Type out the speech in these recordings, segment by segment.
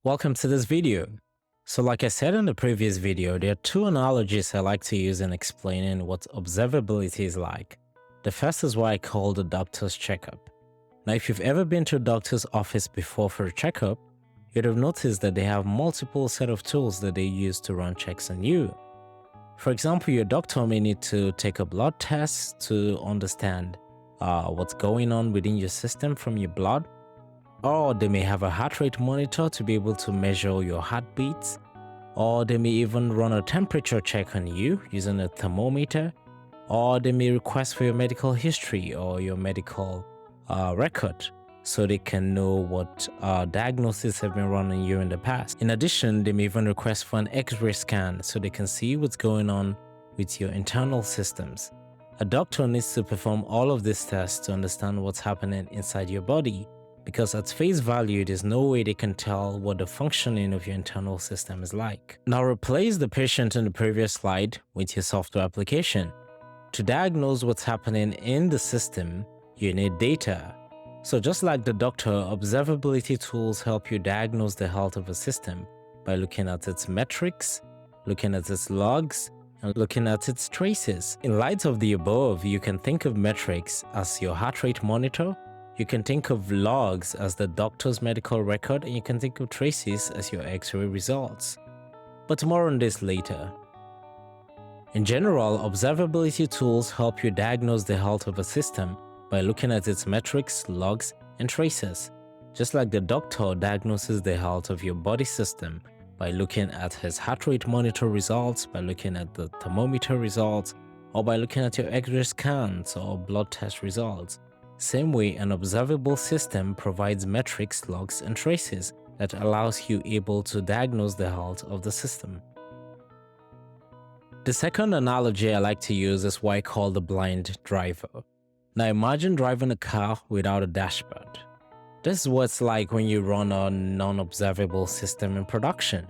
Welcome to this video. So like I said in the previous video, there are two analogies I like to use in explaining what observability is like. The first is what I call the doctor's checkup. Now if you've ever been to a doctor's office before for a checkup, you'd have noticed that they have multiple set of tools that they use to run checks on you. For example, your doctor may need to take a blood test to understand what's going on within your system from your blood, or they may have a heart rate monitor to be able to measure your heartbeats, or they may even run a temperature check on you using a thermometer, or they may request for your medical history or your medical record so they can know what diagnoses have been run on you in the past. In addition, they may even request for an X-ray scan so they can see what's going on with your internal systems. A doctor needs to perform all of these tests to understand what's happening inside your body, because at face value, there's no way they can tell what the functioning of your internal system is like. Now replace the patient in the previous slide with your software application. To diagnose what's happening in the system, you need data. So just like the doctor, observability tools help you diagnose the health of a system by looking at its metrics, looking at its logs, and looking at its traces. In light of the above, you can think of metrics as your heart rate monitor, you can think of logs as the doctor's medical record, and you can think of traces as your X-ray results. But more on this later. In general, observability tools help you diagnose the health of a system by looking at its metrics, logs, and traces. Just like the doctor diagnoses the health of your body system by looking at his heart rate monitor results, by looking at the thermometer results, or by looking at your X-ray scans or blood test results. Same way, an observable system provides metrics, logs, and traces that allows you able to diagnose the health of the system. The second analogy I like to use is what I call the blind driver. Now imagine driving a car without a dashboard. This is what it's like when you run a non-observable system in production.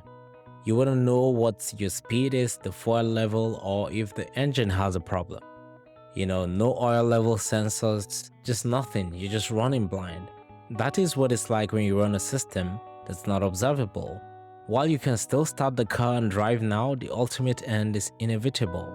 You wouldn't know what your speed is, the fuel level, or if the engine has a problem. No oil level sensors, just nothing, you're just running blind. That is what it's like when you run a system that's not observable. While you can still start the car and drive now, the ultimate end is inevitable.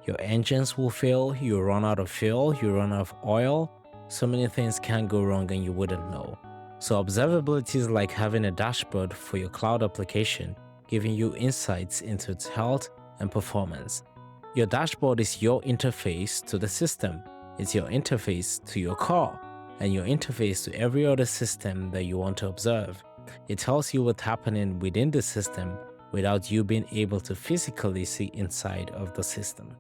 Your engines will fail, you run out of fuel, you run out of oil, so many things can go wrong and you wouldn't know. So observability is like having a dashboard for your cloud application, giving you insights into its health and performance. Your dashboard is your interface to the system. It's your interface to your car and your interface to every other system that you want to observe. It tells you what's happening within the system without you being able to physically see inside of the system.